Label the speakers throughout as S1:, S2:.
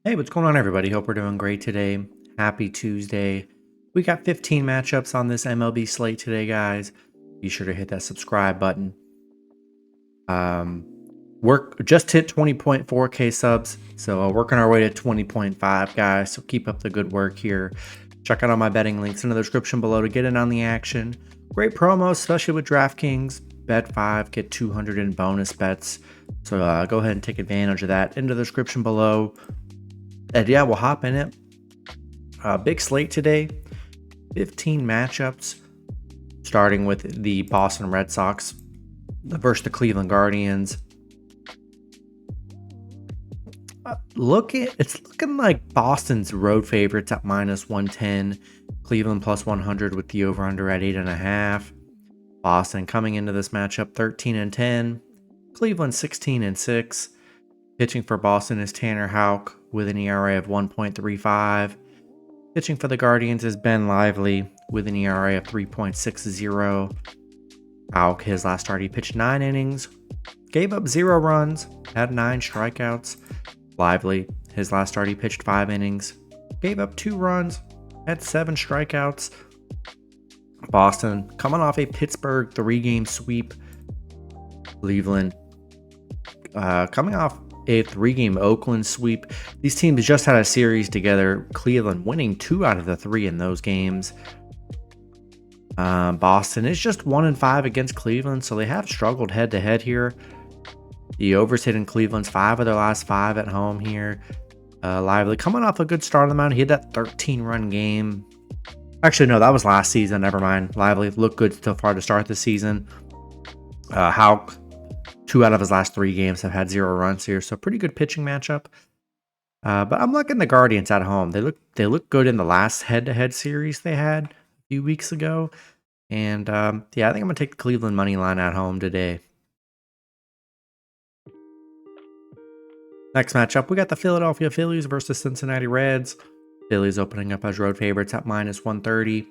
S1: Hey, what's going on, everybody? Hope we're doing great today. Happy Tuesday. We got 15 matchups on this MLB slate today, guys. Be sure to hit that subscribe button. Work just hit 20.4K subs, so working our way to 20.5, guys. So keep up the good work here. Check out all my betting links in the description below to get in on the action. Great promos, especially with DraftKings. Bet 5, get 200 in bonus bets. So go ahead and take advantage of that in the description below. And yeah, we'll hop in it. Big slate today. 15 matchups. Starting with the Boston Red Sox versus the Cleveland Guardians. It's looking like Boston's road favorites at -110. Cleveland +100 with the over/under at 8.5. Boston coming into this matchup 13-10. Cleveland 16-6. Pitching for Boston is Tanner Houck with an ERA of 1.35. Pitching for the Guardians is Ben Lively with an ERA of 3.60. Houck, his last start, he pitched 9 innings, gave up 0 runs, had 9 strikeouts. Lively, his last start, he pitched 5 innings, gave up 2 runs, had 7 strikeouts. Boston coming off a Pittsburgh 3-game sweep. Cleveland coming off a 3-game Oakland sweep. These teams just had a series together. Cleveland winning 2 out of the 3 in those games. Boston is just 1-5 against Cleveland, so they have struggled head-to-head here. The overs hit in Cleveland's 5 of their last 5 at home here. Lively coming off a good start on the mound. He had that 13-run game. Actually, no, that was last season. Never mind. Lively looked good so far to start the season. Houck, 2 out of his last 3 games have had 0 runs here, so pretty good pitching matchup. But I'm liking the Guardians at home. They look good in the last head-to-head series they had a few weeks ago, and yeah, I think I'm gonna take the Cleveland money line at home today. Next matchup, we got the Philadelphia Phillies versus Cincinnati Reds. Phillies opening up as road favorites at -130.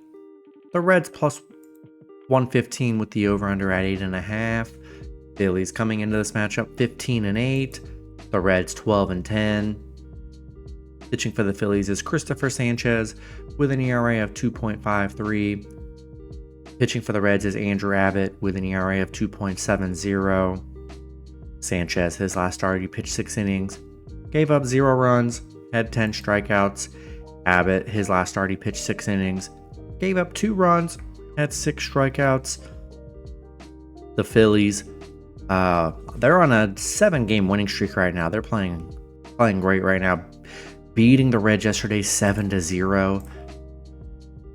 S1: The Reds +115 with the over/under at 8.5. Phillies coming into this matchup 15-8. The Reds 12-10. Pitching for the Phillies is Christopher Sanchez with an ERA of 2.53. Pitching for the Reds is Andrew Abbott with an ERA of 2.70. Sanchez, his last start, he pitched 6 innings, gave up 0 runs, had 10 strikeouts. Abbott, his last start, he pitched 6 innings, gave up 2 runs, had 6 strikeouts. The Phillies, they're on a 7-game winning streak right now. They're playing great right now, beating the Reds yesterday 7-0.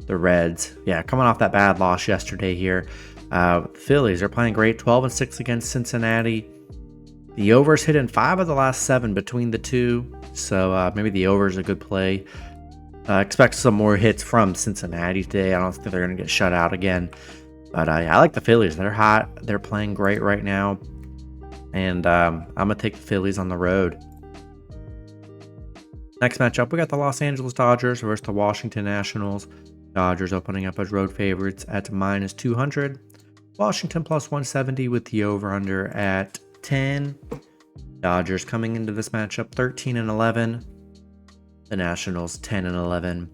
S1: The Reds, yeah, coming off that bad loss yesterday here. Phillies are playing great, 12-6 against Cincinnati. The overs hit in 5 of the last 7 between the two, so maybe the over is a good play. Expect some more hits from Cincinnati today. I don't think they're going to get shut out again. But I like the Phillies. They're hot. They're playing great right now. And I'm going to take the Phillies on the road. Next matchup, we got the Los Angeles Dodgers versus the Washington Nationals. Dodgers opening up as road favorites at -200. Washington +170 with the over/under at 10. Dodgers coming into this matchup 13-11. The Nationals 10-11.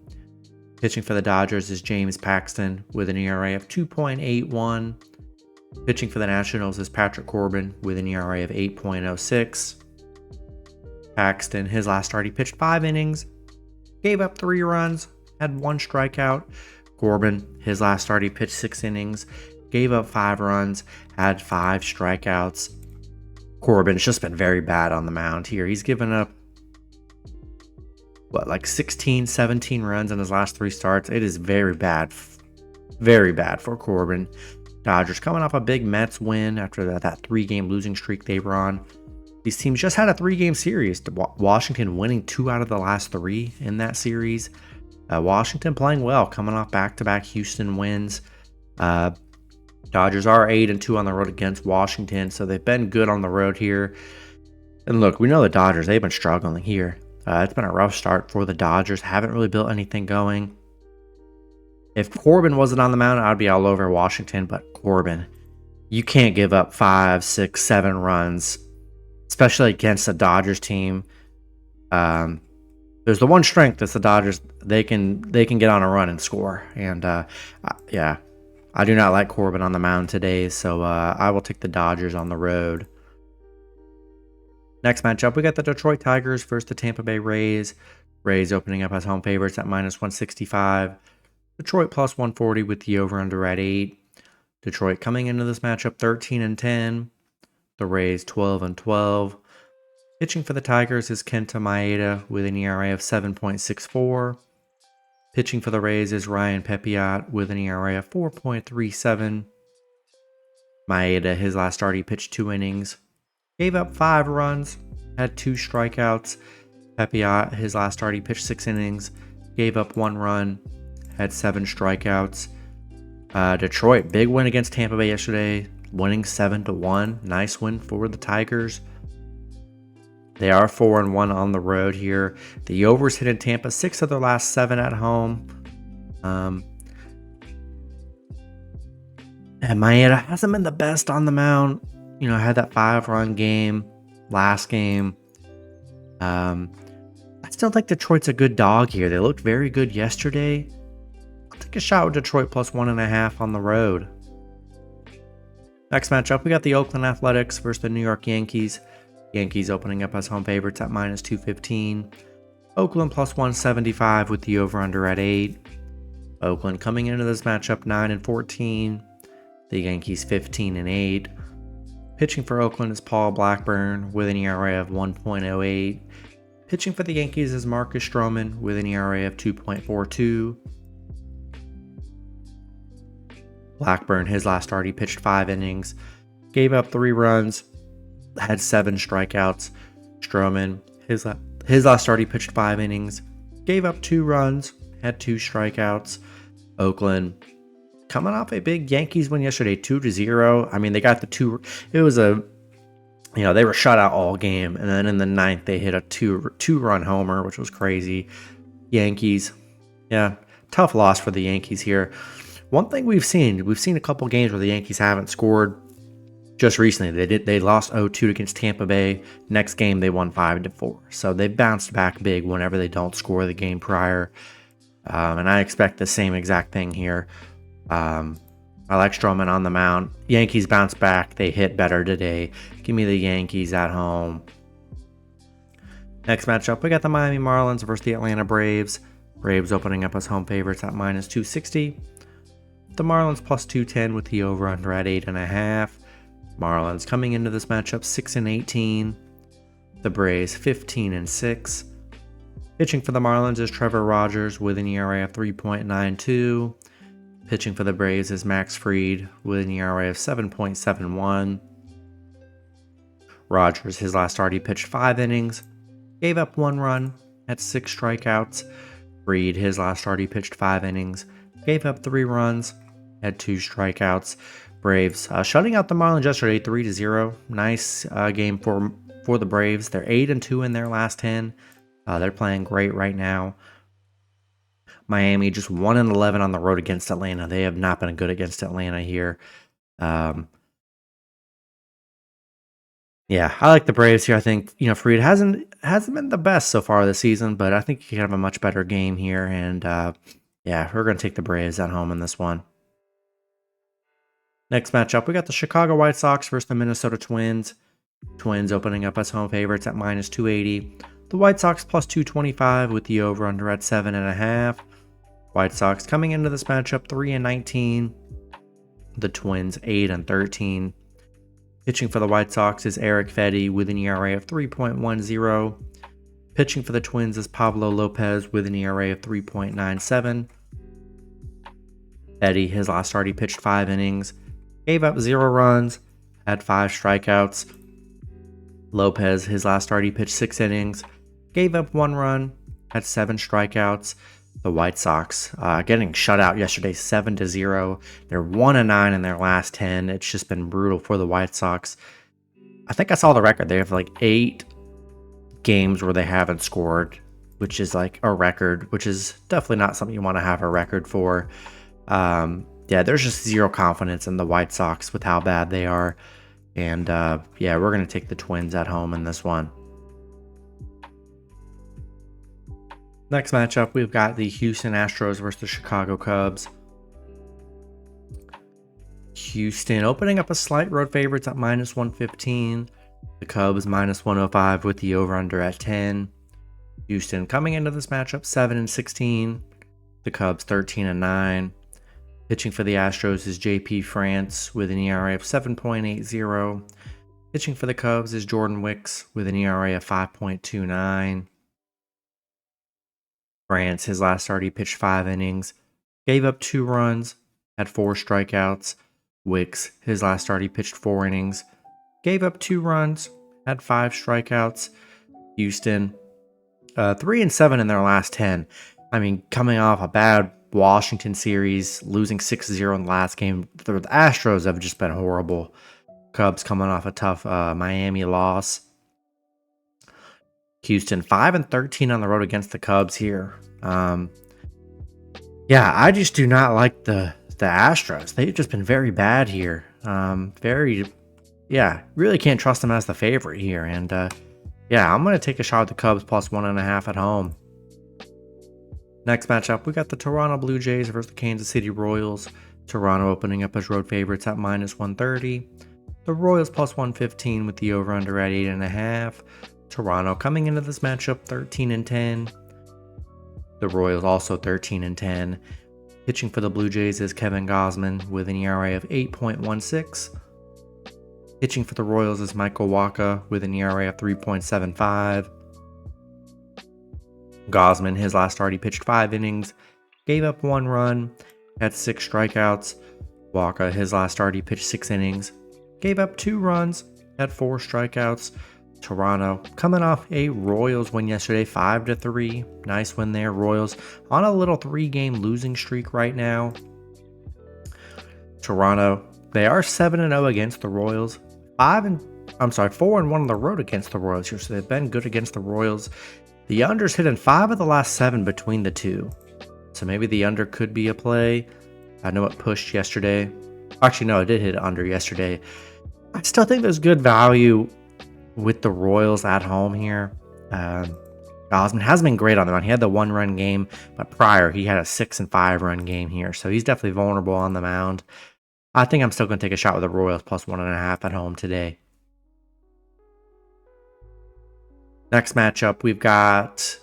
S1: Pitching for the Dodgers is James Paxton with an ERA of 2.81. Pitching for the Nationals is Patrick Corbin with an ERA of 8.06. Paxton, his last start, he pitched 5 innings, gave up 3 runs, had 1 strikeout. Corbin, his last start, he pitched 6 innings, gave up 5 runs, had 5 strikeouts. Corbin's just been very bad on the mound here. He's given up, 16, 17 runs in his last 3 starts. It is very bad for Corbin. Dodgers coming off a big Mets win after that 3-game losing streak they were on. These teams just had a 3-game series. Washington winning 2 out of the last 3 in that series. Washington playing well, coming off back-to-back Houston wins. Dodgers are 8-2 on the road against Washington, so they've been good on the road here. And look, we know the Dodgers, they've been struggling here. It's been a rough start for the Dodgers. Haven't really built anything going. If Corbin wasn't on the mound, I'd be all over Washington. But Corbin, you can't give up 5, 6, 7 runs, especially against the Dodgers team. there's the one strength that's the Dodgers. They can get on a run and score. And yeah, I do not like Corbin on the mound today, so I will take the Dodgers on the road. Next matchup, we got the Detroit Tigers versus the Tampa Bay Rays. Rays opening up as home favorites at -165. Detroit plus 140 with the over-under at 8. Detroit coming into this matchup 13-10. The Rays 12-12. Pitching for the Tigers is Kenta Maeda with an ERA of 7.64. Pitching for the Rays is Ryan Pepiot with an ERA of 4.37. Maeda, his last start, he pitched 2 innings. Gave up 5 runs, had 2 strikeouts. Pepiot, his last start, he pitched 6 innings. Gave up 1 run, had 7 strikeouts. Detroit, big win against Tampa Bay yesterday, winning 7-1. Nice win for the Tigers. They are 4-1 on the road here. The overs hit in Tampa, 6 of their last 7 at home. And Maeda hasn't been the best on the mound. You know, had that 5-run game last game. I still think Detroit's a good dog here. They looked very good yesterday. I'll take a shot with Detroit plus 1.5 on the road. Next matchup, we got the Oakland Athletics versus the New York Yankees. Yankees opening up as home favorites at -215. Oakland plus 175 with the over-under at 8. Oakland coming into this matchup 9-14. The Yankees 15-8. Pitching for Oakland is Paul Blackburn with an ERA of 1.08. Pitching for the Yankees is Marcus Stroman with an ERA of 2.42. Blackburn, his last start, he pitched 5 innings, gave up 3 runs, had 7 strikeouts. Stroman, his last start, he pitched 5 innings, gave up 2 runs, had 2 strikeouts. Oakland, coming off a big Yankees win yesterday, 2-0. I mean, they got the 2. It was they were shut out all game, and then in the 9th they hit a 2-run homer, which was crazy. Yankees, yeah, tough loss for the Yankees here. One thing we've seen a couple games where the Yankees haven't scored. Just recently, they lost 0-2 against Tampa Bay. Next game, they won 5-4. So they bounced back big whenever they don't score the game prior. And I expect the same exact thing here. I like Stroman on the mound. Yankees bounce back. They hit better today. Give me the Yankees at home. Next matchup, we got the Miami Marlins versus the Atlanta Braves. Braves opening up as home favorites at -260. The Marlins plus 210 with the over-under at 8.5. Marlins coming into this matchup 6-18. The Braves 15-6. Pitching for the Marlins is Trevor Rogers with an ERA of 3.92. Pitching for the Braves is Max Fried with an ERA of 7.71. Rogers, his last start, he pitched 5 innings, gave up 1 run, had 6 strikeouts. Fried, his last start, he pitched 5 innings, gave up 3 runs, had 2 strikeouts. Braves shutting out the Marlins yesterday 3-0. Nice game for the Braves. They're 8-2 in their last 10. They're playing great right now. Miami just 1-11 on the road against Atlanta. They have not been good against Atlanta here. Yeah, I like the Braves here. I think Fried hasn't been the best so far this season, but I think he can have a much better game here. And yeah, we're going to take the Braves at home in this one. Next matchup, we got the Chicago White Sox versus the Minnesota Twins. Twins opening up as home favorites at -280. The White Sox plus 225 with the over-under at 7.5. White Sox coming into this matchup 3-19. The Twins 8-13. Pitching for the White Sox is Eric Fedde with an ERA of 3.10. Pitching for the Twins is Pablo Lopez with an ERA of 3.97. Fedde, his last start, he pitched 5 innings, gave up 0 runs, had 5 strikeouts. Lopez, his last start, he pitched 6 innings, gave up 1 run, had 7 strikeouts. The White Sox getting shut out yesterday 7-0. They're 1-9 in their last 10. It's just been brutal for the White Sox. I think I saw the record. They have like 8 games where they haven't scored, which is like a record, which is definitely not something you want to have a record for. Yeah, there's just 0 confidence in the White Sox with how bad they are. And yeah, we're going to take the Twins at home in this one. Next matchup, we've got the Houston Astros versus the Chicago Cubs. Houston opening up a slight road favorites at -115. The Cubs -105 with the over-under at 10. Houston coming into this matchup 7-16. The Cubs 13-9. Pitching for the Astros is JP France with an ERA of 7.80. Pitching for the Cubs is Jordan Wicks with an ERA of 5.29. France, his last start, he pitched 5 innings, gave up 2 runs, had 4 strikeouts. Wicks, his last start, he pitched 4 innings, gave up 2 runs, had 5 strikeouts. Houston, 3-7 in their last 10. I mean, coming off a bad Washington series, losing 6-0 in the last game. The Astros have just been horrible. Cubs coming off a tough Miami loss. Houston 5-13 on the road against the Cubs here. Yeah, I just do not like the Astros. They've just been very bad here. Really can't trust them as the favorite here. And I'm going to take a shot at the Cubs plus 1.5 at home. Next matchup, we got the Toronto Blue Jays versus the Kansas City Royals. Toronto opening up as road favorites at -130. The Royals plus 115 with the over-under at 8.5. Toronto coming into this matchup 13-10. The Royals also 13-10. Pitching for the Blue Jays is Kevin Gausman with an ERA of 8.16. Pitching for the Royals is Michael Wacha with an ERA of 3.75. Gausman, his last start, he pitched 5 innings, gave up 1 run, had 6 strikeouts. Wacha, his last start, he pitched 6 innings, gave up 2 runs, had 4 strikeouts. Toronto coming off a Royals win yesterday, 5-3. Nice win there. Royals on a little 3-game losing streak right now. Toronto, they are 7-0 against the Royals. 4-1 on the road against the Royals here, so they've been good against the Royals. The under's hit in 5 of the last 7 between the two. So maybe the under could be a play. I know it pushed yesterday. Actually, no, it did hit under yesterday. I still think there's good value with the Royals at home here. Gausman hasn't been great on the mound. He had the 1-run game, but prior he had a 6 and 5-run game here. So he's definitely vulnerable on the mound. I think I'm still going to take a shot with the Royals plus 1.5 at home today. Next matchup, we've got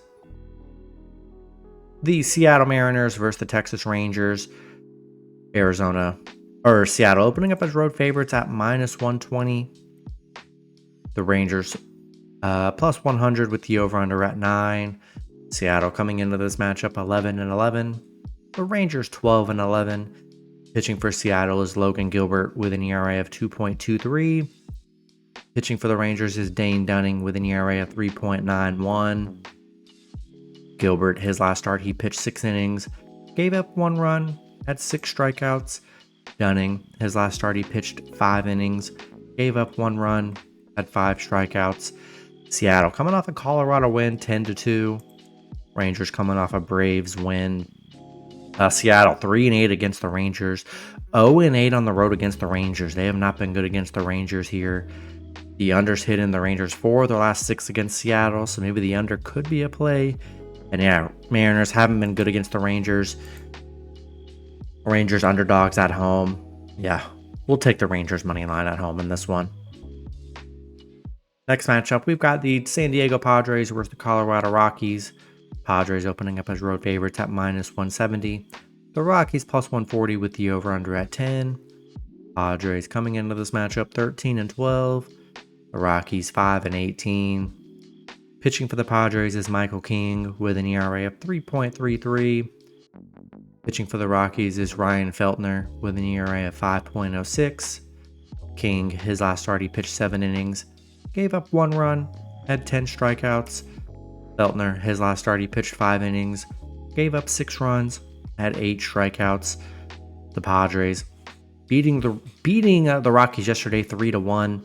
S1: the Seattle Mariners versus the Texas Rangers. Seattle opening up as road favorites at -120. The Rangers plus 100 with the over-under at 9. Seattle coming into this matchup 11-11. The Rangers 12-11. Pitching for Seattle is Logan Gilbert with an ERA of 2.23. Pitching for the Rangers is Dane Dunning with an ERA of 3.91. Gilbert, his last start, he pitched 6 innings, gave up 1 run, had 6 strikeouts. Dunning, his last start, he pitched 5 innings, gave up 1 run, had 5 strikeouts. Seattle coming off a Colorado win, 10-2. Rangers coming off a Braves win. Seattle 3-8 against the Rangers, 0-8 on the road against the Rangers. They have not been good against the Rangers here. The under's hit in the Rangers 4 of their last 6 against Seattle, so maybe the under could be a play. And yeah, Mariners haven't been good against the Rangers. Rangers underdogs at home. Yeah, we'll take the Rangers money line at home in this one. Next matchup, we've got the San Diego Padres versus the Colorado Rockies. Padres opening up as road favorites at -170. The Rockies plus 140 with the over-under at 10. Padres coming into this matchup 13-12. The Rockies 5-18. Pitching for the Padres is Michael King with an ERA of 3.33. Pitching for the Rockies is Ryan Feltner with an ERA of 5.06. King, his last start, he pitched 7 innings, gave up 1 run, had 10 strikeouts. Feltner, his last start, he pitched 5 innings, gave up 6 runs, had 8 strikeouts. The Padres beating the Rockies yesterday 3-1.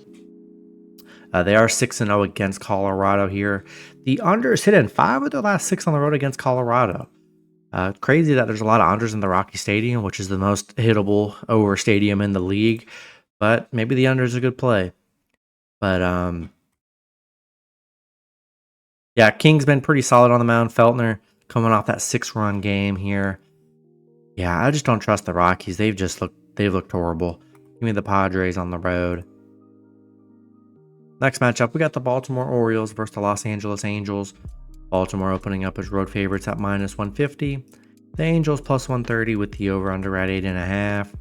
S1: They are 6-0 against Colorado here. The under is hit in 5 of their last 6 on the road against Colorado. Crazy that there's a lot of unders in the Rocky Stadium, which is the most hittable over stadium in the league. But maybe the under is a good play. But King's been pretty solid on the mound. Feltner coming off that 6-run game here. Yeah, I just don't trust the Rockies. They've looked horrible. Give me the Padres on the road. Next matchup, we got the Baltimore Orioles versus the Los Angeles Angels. Baltimore opening up as road favorites at -150. The Angels +130 with the over-under at 8.5.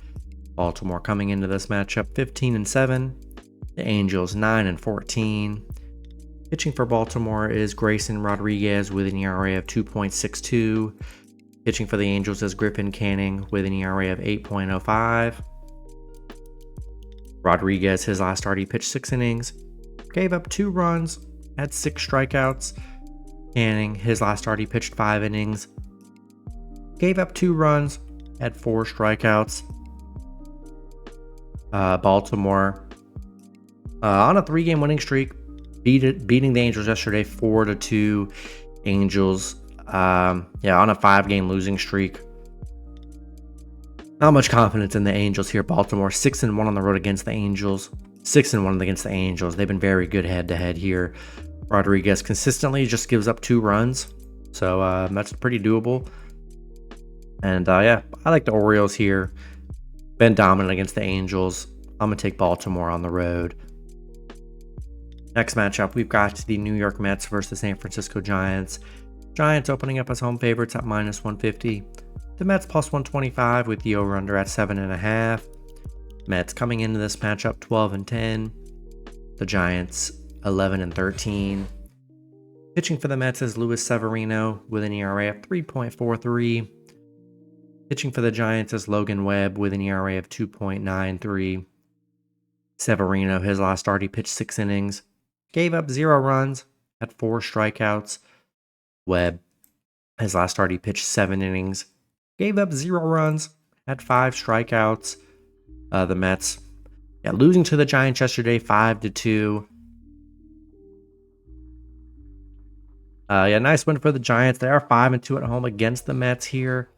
S1: Baltimore coming into this matchup 15-7. The Angels 9-14. Pitching for Baltimore is Grayson Rodriguez with an ERA of 2.62. Pitching for the Angels is Griffin Canning with an ERA of 8.05. Rodriguez, his last start, he pitched 6 innings, gave up 2 runs, had 6 strikeouts. Canning, his last start, he pitched 5 innings, gave up 2 runs, had 4 strikeouts. Baltimore on a 3-game winning streak, beating the Angels yesterday 4-2. Angels, on a 5-game losing streak. Not much confidence in the Angels here. Baltimore 6-1 on the road against the Angels. 6-1 against the Angels. They've been very good head-to-head here. Rodriguez consistently just gives up 2 runs, so that's pretty doable. And I like the Orioles here. Been dominant against the Angels. I'm going to take Baltimore on the road. Next matchup, we've got the New York Mets versus the San Francisco Giants. Giants opening up as home favorites at -150. The Mets +125 with the over-under at 7.5. Mets coming into this matchup 12-10. The Giants 11-13. Pitching for the Mets is Luis Severino with an ERA of 3.43. Pitching for the Giants is Logan Webb with an ERA of 2.93. Severino, his last start, he pitched 6 innings, gave up 0 runs, had 4 strikeouts. Webb, his last start, he pitched 7 innings, gave up 0 runs, had 5 strikeouts. The Mets, losing to the Giants yesterday, 5-2. Nice win for the Giants. They are 5-2 at home against the Mets here.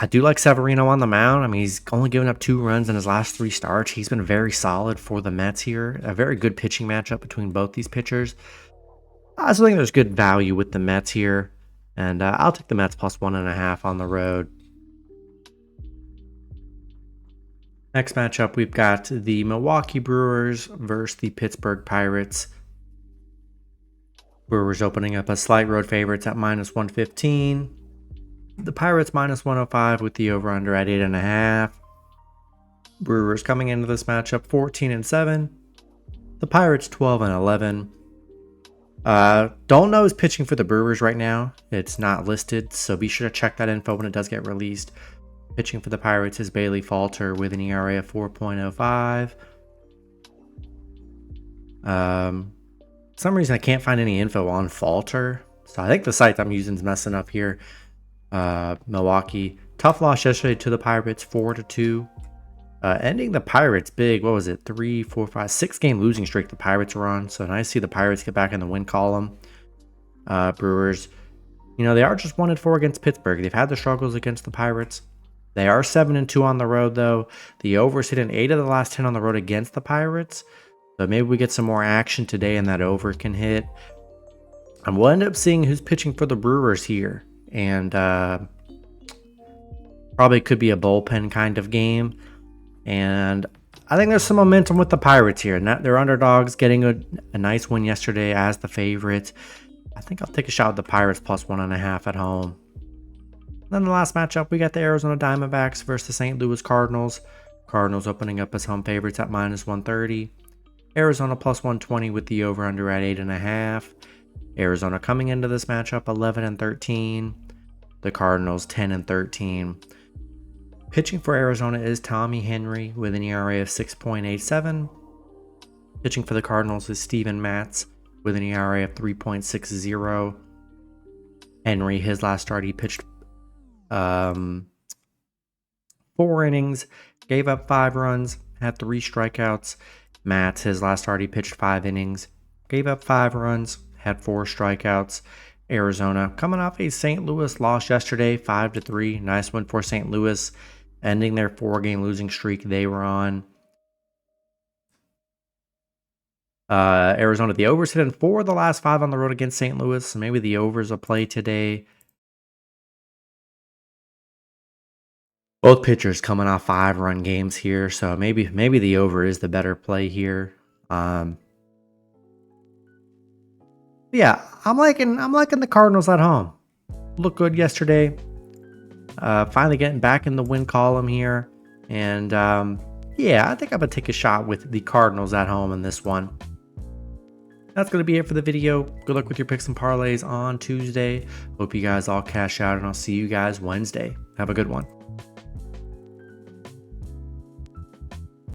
S1: I do like Severino on the mound. I mean, he's only given up 2 runs in his last 3 starts. He's been very solid for the Mets here. A very good pitching matchup between both these pitchers. I also think there's good value with the Mets here. And I'll take the Mets +1.5 on the road. Next matchup, we've got the Milwaukee Brewers versus the Pittsburgh Pirates. Brewers opening up as slight road favorites at -115. The Pirates -105 with the over-under at 8.5. Brewers coming into this matchup 14-7. The Pirates 12-11. Don't know who's pitching for the Brewers right now. It's not listed, so be sure to check that info when it does get released. Pitching for the Pirates is Bailey Falter with an ERA of 4.05. For some reason I can't find any info on Falter, so I think the site I'm using is messing up here. Milwaukee, tough loss yesterday to the Pirates, 4-2. Ending the Pirates big, what was it, 3, 4, 5, 6-game losing streak the Pirates were on. So nice to see the Pirates get back in the win column. Brewers, they are just 1-4 against Pittsburgh. They've had the struggles against the Pirates. They are 7-2 on the road though. The over's hit in 8 of the last 10 on the road against the Pirates. So maybe we get some more action today and that over can hit. And we'll end up seeing who's pitching for the Brewers here. And probably could be a bullpen kind of game. And I think there's some momentum with the Pirates here. They're underdogs, getting a nice win yesterday as the favorites. I think I'll take a shot with the Pirates +1.5 at home. Then the last matchup, we got the Arizona Diamondbacks versus the St. Louis Cardinals. Cardinals opening up as home favorites at -130. Arizona +120 with the over-under at 8.5. Arizona coming into this matchup 11-13. The Cardinals 10-13. Pitching for Arizona is Tommy Henry with an ERA of 6.87. Pitching for the Cardinals is Steven Matz with an ERA of 3.60. Henry, his last start, he pitched 4 innings, gave up 5 runs, had 3 strikeouts. Matz, his last start, he pitched 5 innings, gave up 5 runs, had 4 strikeouts. Arizona coming off a St. Louis loss yesterday, 5-3. Nice win for St. Louis, ending their 4-game losing streak they were on. Arizona, the overs hit in 4 of the last 5 on the road against St. Louis. So maybe the overs will play today. Both pitchers coming off 5-run games here, so maybe the over is the better play here. Yeah, I'm liking the Cardinals at home. Looked good yesterday. Finally getting back in the win column here, and yeah, I think I'm gonna take a shot with the Cardinals at home in this one. That's going to be it for the video. Good luck with your picks and parlays on Tuesday. Hope you guys all cash out, and I'll see you guys Wednesday. Have a good one.